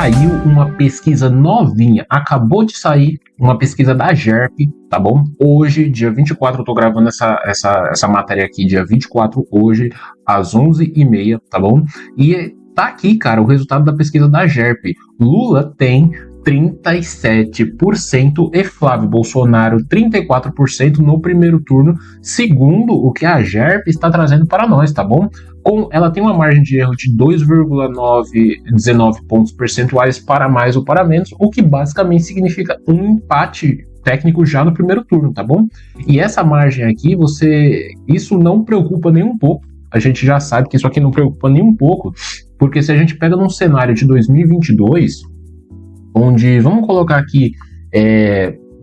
saiu uma pesquisa novinha, acabou de sair uma pesquisa da GERP, tá bom? Hoje, dia 24, eu tô gravando essa matéria aqui, dia 24, hoje, às 11h30, tá bom? E tá aqui, cara, o resultado da pesquisa da GERP. Lula tem 37% e Flávio Bolsonaro 34% no primeiro turno, segundo o que a GERP está trazendo para nós, tá bom? Ela tem uma margem de erro de 2,19 pontos percentuais para mais ou para menos, o que basicamente significa um empate técnico já no primeiro turno, tá bom? E essa margem aqui, isso não preocupa nem um pouco. A gente já sabe que isso aqui não preocupa nem um pouco, porque se a gente pega num cenário de 2022, onde, vamos colocar aqui,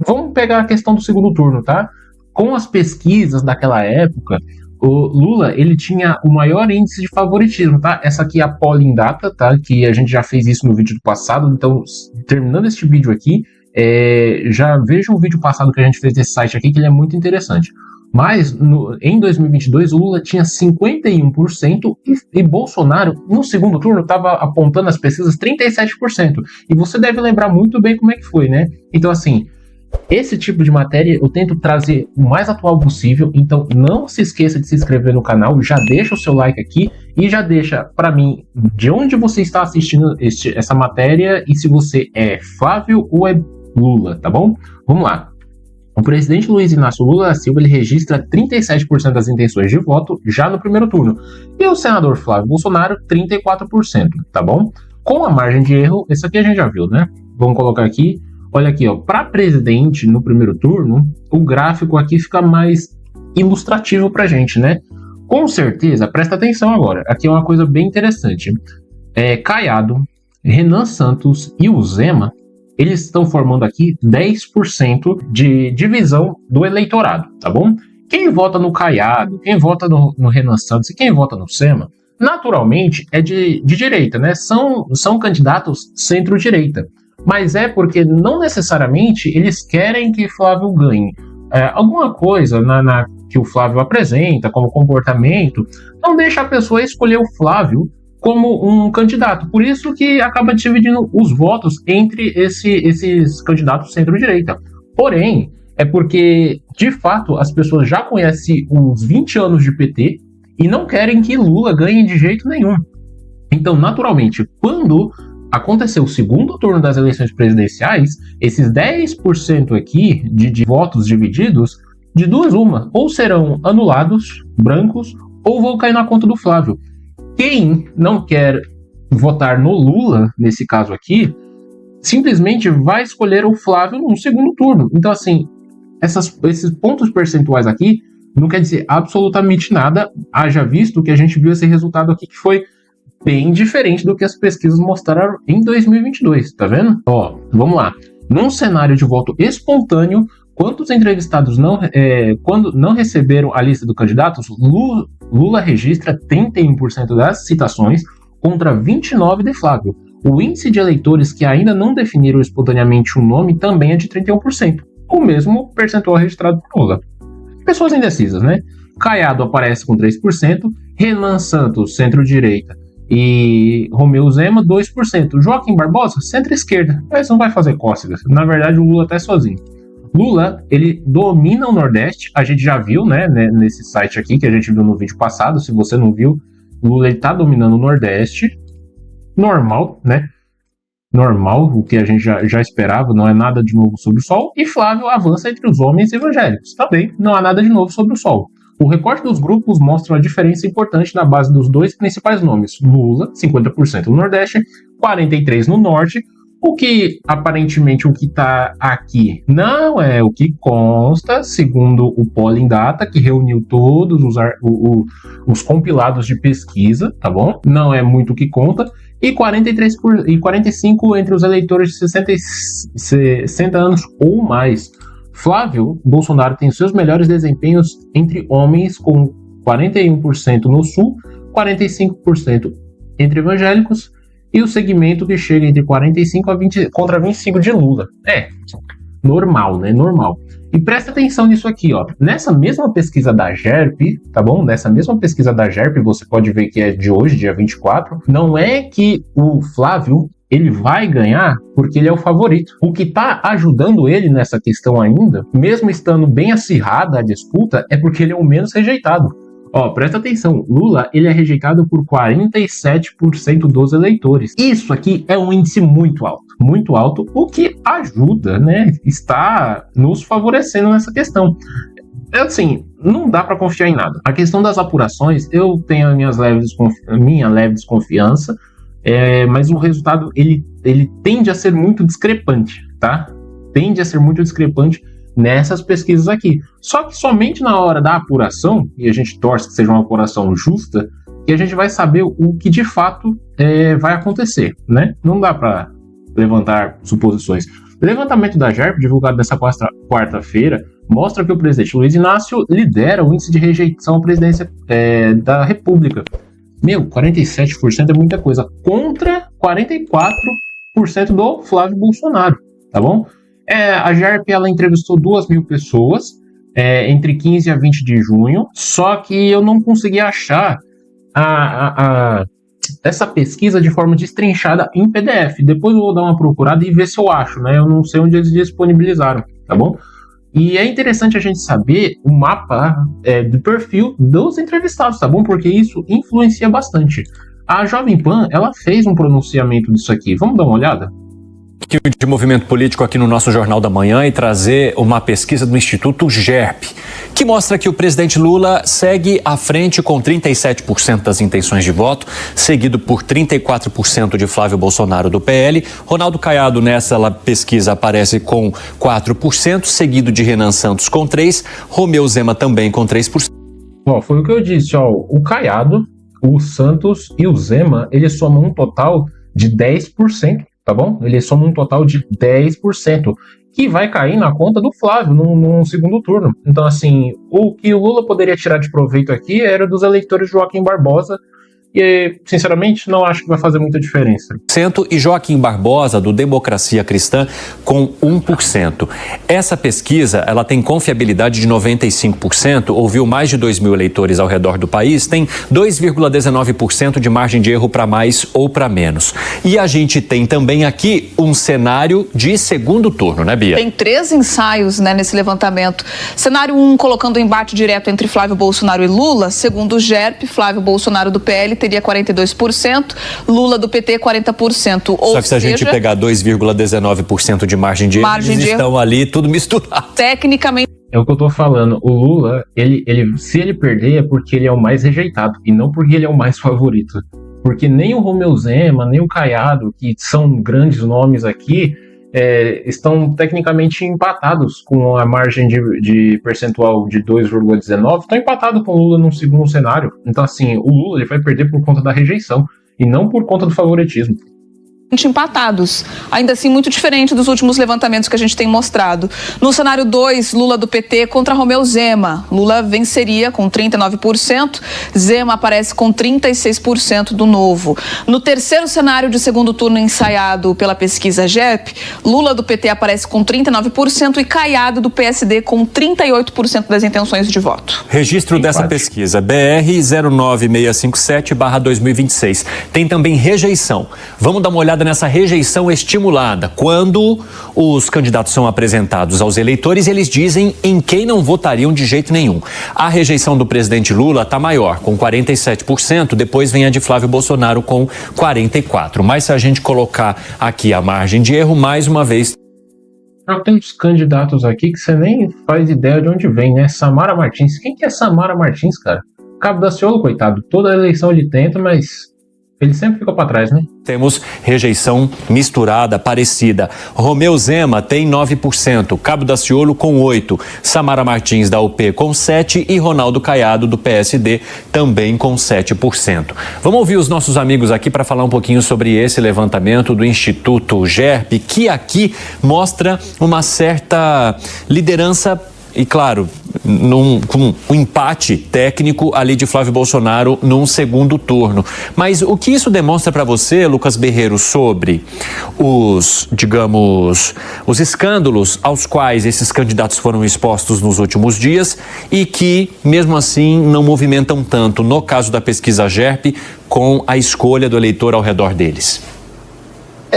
vamos pegar a questão do segundo turno, tá? Com as pesquisas daquela época, o Lula, ele tinha o maior índice de favoritismo, tá? Essa aqui é a polling data, tá? Que a gente já fez isso no vídeo do passado, então, terminando este vídeo aqui, já veja o vídeo passado que a gente fez desse site aqui, que ele é muito interessante. Mas, em 2022, o Lula tinha 51% e Bolsonaro, no segundo turno, estava apontando as pesquisas 37%. E você deve lembrar muito bem como é que foi, né? Então, assim, esse tipo de matéria eu tento trazer o mais atual possível. Então, não se esqueça de se inscrever no canal, já deixa o seu like aqui e já deixa para mim de onde você está assistindo essa matéria e se você é Flávio ou é Lula, tá bom? Vamos lá. O presidente Luiz Inácio Lula da Silva ele registra 37% das intenções de voto já no primeiro turno. E o senador Flávio Bolsonaro, 34%, tá bom? Com a margem de erro, isso aqui a gente já viu, né? Vamos colocar aqui. Olha aqui, ó. Para presidente no primeiro turno, o gráfico aqui fica mais ilustrativo pra gente, né? Com certeza, presta atenção agora. Aqui é uma coisa bem interessante. Caiado, Renan Santos e o Zema, eles estão formando aqui 10% de divisão do eleitorado, tá bom? Quem vota no Caiado, quem vota no Renan Santos e quem vota no Zema, naturalmente é de direita, né? São candidatos centro-direita. Mas é porque não necessariamente eles querem que Flávio ganhe. Alguma coisa que o Flávio apresenta como comportamento não deixa a pessoa escolher o Flávio como um candidato. Por isso que acaba dividindo os votos entre esses candidatos centro-direita. Porém, é porque, de fato, as pessoas já conhecem os 20 anos de PT e não querem que Lula ganhe de jeito nenhum. Então, naturalmente, quando aconteceu o segundo turno das eleições presidenciais, esses 10% aqui de votos divididos, de duas uma, ou serão anulados, brancos, ou vão cair na conta do Flávio. Quem não quer votar no Lula, nesse caso aqui, simplesmente vai escolher o Flávio no segundo turno. Então, assim, esses pontos percentuais aqui não quer dizer absolutamente nada, haja visto que a gente viu esse resultado aqui que foi bem diferente do que as pesquisas mostraram em 2022, tá vendo? Ó, vamos lá. Num cenário de voto espontâneo, quantos entrevistados quando não receberam a lista dos candidatos, Lula registra 31% das citações contra 29% de Flávio. O índice de eleitores que ainda não definiram espontaneamente um nome também é de 31%, o mesmo percentual registrado por Lula. Pessoas indecisas, né? Caiado aparece com 3%, Renan Santos, centro-direita, e Romeu Zema, 2%. Joaquim Barbosa, centro-esquerda, mas não vai fazer cócegas. Na verdade, o Lula até sozinho. Lula, ele domina o Nordeste, a gente já viu, né, nesse site aqui, que a gente viu no vídeo passado. Se você não viu, Lula, ele tá dominando o Nordeste, normal, né, normal, o que a gente já esperava, não é nada de novo sob o sol, e Flávio avança entre os homens evangélicos, também não há nada de novo sob o sol. O recorte dos grupos mostra uma diferença importante na base dos dois principais nomes, Lula, 50% no Nordeste, 44% no Norte, o que, aparentemente, o que está aqui não é o que consta, segundo o Polling Data, que reuniu todos os compilados de pesquisa, tá bom? Não é muito o que conta. E 45% entre os eleitores de 60 anos ou mais. Flávio Bolsonaro tem seus melhores desempenhos entre homens, com 41% no Sul, 45% entre evangélicos, e o segmento que chega entre 45 a 20 contra 25 de Lula. Normal, né? Normal. E presta atenção nisso aqui, ó. Nessa mesma pesquisa da GERP, tá bom? Nessa mesma pesquisa da GERP, você pode ver que é de hoje, dia 24, não é que o Flávio ele vai ganhar porque ele é o favorito. O que está ajudando ele nessa questão ainda, mesmo estando bem acirrada a disputa, é porque ele é o menos rejeitado. Ó, presta atenção, Lula, ele é rejeitado por 47% dos eleitores. Isso aqui é um índice muito alto, o que ajuda, né, está nos favorecendo nessa questão. Assim, não dá para confiar em nada. A questão das apurações, eu tenho a minha leve desconfiança, mas o resultado, ele tende a ser muito discrepante, tá? Tende a ser muito discrepante nessas pesquisas aqui. Só que somente na hora da apuração, e a gente torce que seja uma apuração justa, que a gente vai saber o que de fato vai acontecer, né? Não dá para levantar suposições. O levantamento da GERP, divulgado nessa quarta-feira, mostra que o presidente Luiz Inácio lidera o índice de rejeição à presidência da República. 47% é muita coisa, contra 44% do Flávio Bolsonaro, tá bom? A GERP, ela entrevistou 2.000 pessoas entre 15 a 20 de junho, só que eu não consegui achar essa pesquisa de forma destrinchada em PDF. Depois eu vou dar uma procurada e ver se eu acho, né? Eu não sei onde eles disponibilizaram, tá bom? E é interessante a gente saber o mapa do perfil dos entrevistados, tá bom? Porque isso influencia bastante. A Jovem Pan, ela fez um pronunciamento disso aqui. Vamos dar uma olhada? De movimento político aqui no nosso Jornal da Manhã e trazer uma pesquisa do Instituto GERP, que mostra que o presidente Lula segue à frente com 37% das intenções de voto, seguido por 34% de Flávio Bolsonaro do PL. Ronaldo Caiado nessa pesquisa aparece com 4%, seguido de Renan Santos com 3%, Romeu Zema também com 3%. Foi o que eu disse, o Caiado, o Santos e o Zema, eles somam um total de 10%. Tá bom? Ele soma um total de 10%, que vai cair na conta do Flávio num segundo turno. Então, assim, o que o Lula poderia tirar de proveito aqui era dos eleitores de Joaquim Barbosa, e, sinceramente, não acho que vai fazer muita diferença. E Joaquim Barbosa, do Democracia Cristã, com 1%. Essa pesquisa, ela tem confiabilidade de 95%, ouviu mais de 2.000 eleitores ao redor do país, tem 2,19% de margem de erro para mais ou para menos. E a gente tem também aqui um cenário de segundo turno, né, Bia? Tem 3 ensaios, né, nesse levantamento. Cenário 1, colocando o embate direto entre Flávio Bolsonaro e Lula. Segundo o GERP, Flávio Bolsonaro do PL teria 42%, Lula do PT 40%. Só que se a gente pegar 2,19% de margem de erro, eles estão ali tudo misturado. Tecnicamente. É o que eu tô falando. O Lula, se ele perder é porque ele é o mais rejeitado e não porque ele é o mais favorito. Porque nem o Romeu Zema, nem o Caiado, que são grandes nomes aqui, estão tecnicamente empatados com a margem de percentual de 2,19, estão empatados com o Lula num segundo cenário. Então, assim, o Lula ele vai perder por conta da rejeição e não por conta do favoritismo. Empatados, ainda assim muito diferente dos últimos levantamentos que a gente tem mostrado. No cenário 2, Lula do PT contra Romeu Zema. Lula venceria com 39%, Zema aparece com 36% do Novo. No terceiro cenário de segundo turno ensaiado pela pesquisa GEP, Lula do PT aparece com 39% e Caiado do PSD com 38% das intenções de voto. Registro dessa pesquisa, BR 09657/2026. Tem também rejeição. Vamos dar uma olhada nessa rejeição estimulada. Quando os candidatos são apresentados aos eleitores, eles dizem em quem não votariam de jeito nenhum. A rejeição do presidente Lula está maior, com 47%, depois vem a de Flávio Bolsonaro com 44%. Mas se a gente colocar aqui a margem de erro, mais uma vez... Tem uns candidatos aqui que você nem faz ideia de onde vem, né? Samara Martins. Quem que é Samara Martins, cara? Cabo Daciolo, coitado. Toda eleição ele tenta, mas... ele sempre ficou para trás, né? Temos rejeição misturada, parecida. Romeu Zema tem 9%, Cabo Daciolo com 8%, Samara Martins da UP com 7% e Ronaldo Caiado do PSD também com 7%. Vamos ouvir os nossos amigos aqui para falar um pouquinho sobre esse levantamento do Instituto GERP, que aqui mostra uma certa liderança. E claro, com um empate técnico ali de Flávio Bolsonaro num segundo turno. Mas o que isso demonstra para você, Lucas Berreiro, sobre os escândalos aos quais esses candidatos foram expostos nos últimos dias e que, mesmo assim, não movimentam tanto, no caso da pesquisa GERP, com a escolha do eleitor ao redor deles?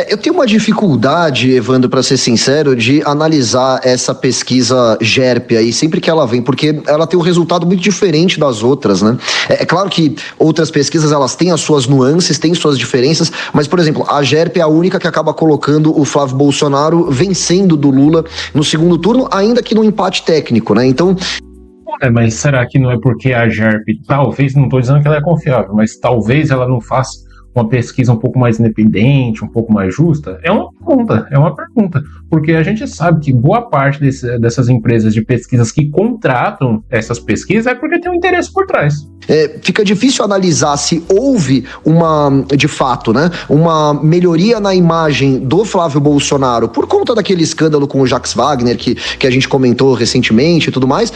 Eu tenho uma dificuldade, Evandro, para ser sincero, de analisar essa pesquisa GERP aí, sempre que ela vem, porque ela tem um resultado muito diferente das outras, né? É claro que outras pesquisas, elas têm as suas nuances, têm suas diferenças, mas, por exemplo, a GERP é a única que acaba colocando o Flávio Bolsonaro vencendo do Lula no segundo turno, ainda que no empate técnico, né? Então... Mas será que não é porque a GERP, talvez, não estou dizendo que ela é confiável, mas talvez ela não faça uma pesquisa um pouco mais independente, um pouco mais justa? É uma pergunta, porque a gente sabe que boa parte dessas empresas de pesquisas que contratam essas pesquisas é porque tem um interesse por trás. Fica difícil analisar se houve de fato, né, uma melhoria na imagem do Flávio Bolsonaro por conta daquele escândalo com o Jacques Wagner que a gente comentou recentemente e tudo mais,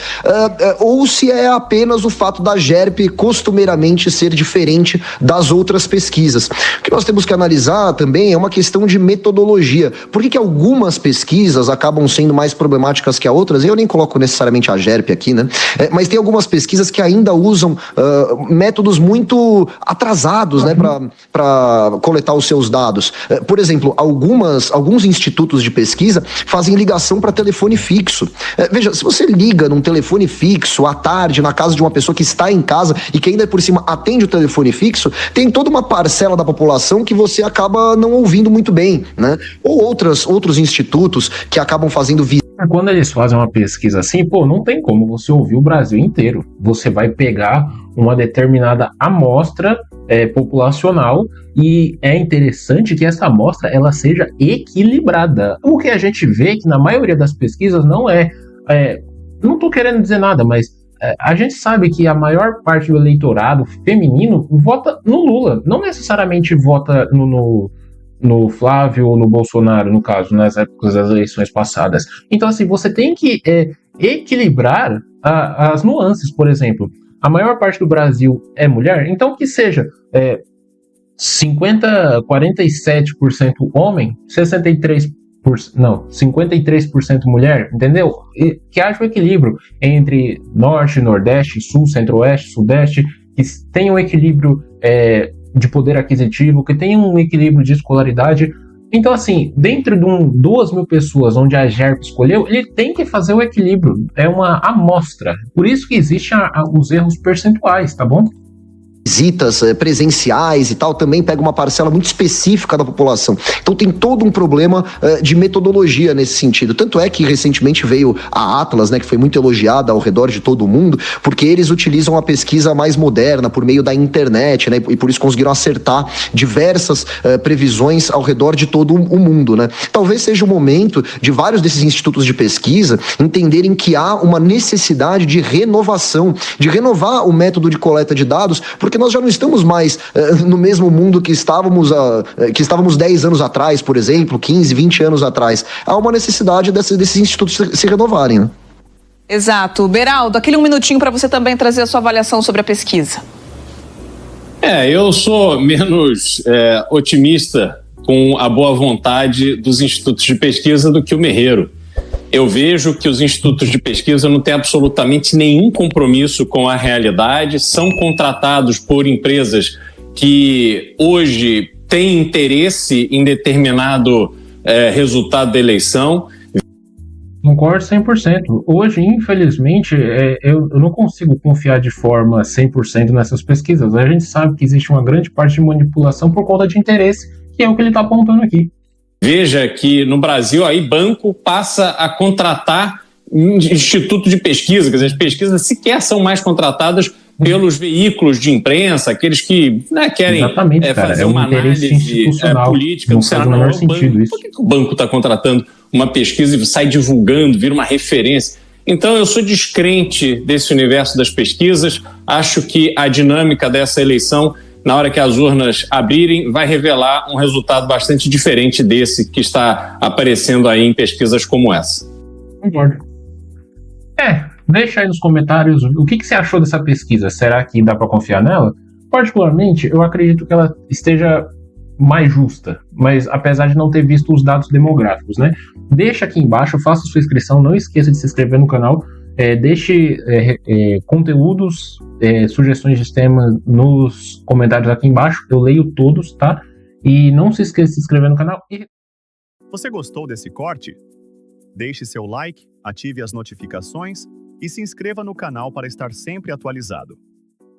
ou se é apenas o fato da GERP costumeiramente ser diferente das outras pesquisas. O que nós temos que analisar também é uma questão de metodologia. Por que algumas pesquisas acabam sendo mais problemáticas que a outras? Eu nem coloco necessariamente a GERP aqui, né? Mas tem algumas pesquisas que ainda usam métodos muito atrasados, né, para coletar os seus dados. Por exemplo, alguns institutos de pesquisa fazem ligação para telefone fixo. Veja, se você liga num telefone fixo à tarde na casa de uma pessoa que está em casa e que ainda por cima atende o telefone fixo, tem toda uma parcela da população que você acaba não ouvindo muito bem, né? Ou outros institutos que acabam fazendo Quando eles fazem uma pesquisa assim, não tem como você ouvir o Brasil inteiro. Você vai pegar uma determinada amostra populacional e é interessante que essa amostra ela seja equilibrada. O que a gente vê que na maioria das pesquisas não não estou querendo dizer nada, mas a gente sabe que a maior parte do eleitorado feminino vota no Lula, não necessariamente vota no Flávio ou no Bolsonaro, no caso, nas épocas das eleições passadas. Então, assim, você tem que equilibrar as nuances. Por exemplo, a maior parte do Brasil é mulher, então que seja 47% homem, 53% mulher, entendeu? E que haja um equilíbrio entre norte, nordeste, sul, centro-oeste, sudeste, que tenha um equilíbrio de poder aquisitivo, que tenha um equilíbrio de escolaridade. Então, assim, dentro de 2.000 pessoas onde a GERP escolheu, ele tem que fazer o equilíbrio. É uma amostra. Por isso que existem os erros percentuais, tá bom? Visitas presenciais e tal, também pega uma parcela muito específica da população. Então tem todo um problema de metodologia nesse sentido. Tanto é que recentemente veio a Atlas, né, que foi muito elogiada ao redor de todo o mundo, porque eles utilizam a pesquisa mais moderna por meio da internet, né, e por isso conseguiram acertar diversas previsões ao redor de todo o mundo, né. Talvez seja o momento de vários desses institutos de pesquisa entenderem que há uma necessidade de renovação, de renovar o método de coleta de dados, porque nós já não estamos mais no mesmo mundo que estávamos 10 anos atrás, por exemplo, 15, 20 anos atrás. Há uma necessidade desses institutos se renovarem, né? Exato. Beraldo, aquele 1 minutinho para você também trazer a sua avaliação sobre a pesquisa. Eu sou menos otimista com a boa vontade dos institutos de pesquisa do que o Merreiro. Eu vejo que os institutos de pesquisa não têm absolutamente nenhum compromisso com a realidade, são contratados por empresas que hoje têm interesse em determinado resultado da eleição. Concordo 100%. Hoje, infelizmente, eu não consigo confiar de forma 100% nessas pesquisas. A gente sabe que existe uma grande parte de manipulação por conta de interesse, que é o que ele está apontando aqui. Veja que no Brasil aí banco passa a contratar um instituto de pesquisa, quer dizer, as pesquisas sequer são mais contratadas pelos veículos de imprensa, aqueles que querem fazer uma análise política do cenário. Por que o banco está contratando uma pesquisa e sai divulgando, vira uma referência? Então eu sou descrente desse universo das pesquisas, acho que a dinâmica dessa eleição, na hora que as urnas abrirem, vai revelar um resultado bastante diferente desse que está aparecendo aí em pesquisas como essa. Concordo. Deixa aí nos comentários o que você achou dessa pesquisa. Será que dá para confiar nela? Particularmente, eu acredito que ela esteja mais justa, mas apesar de não ter visto os dados demográficos, né? Deixa aqui embaixo, faça sua inscrição, não esqueça de se inscrever no canal. Deixe conteúdos, sugestões de temas nos comentários aqui embaixo, eu leio todos, tá? E não se esqueça de se inscrever no canal. Você gostou desse corte? Deixe seu like, ative as notificações e se inscreva no canal para estar sempre atualizado.